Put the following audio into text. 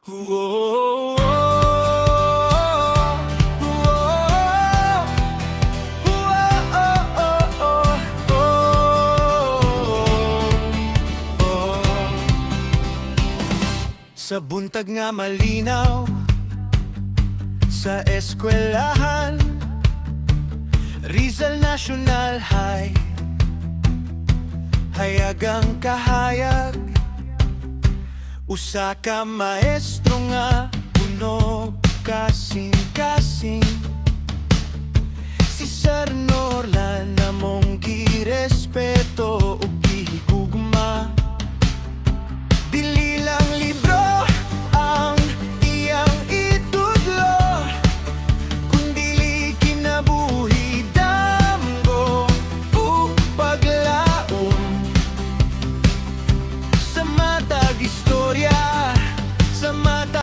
Whoa, sa buntag nga malinaw sa eskwelahan, Rizal National High, hayagang kahayag, usa ka maestro nga puno kasing-kasing. Si Sir Norlan namong girespeto ug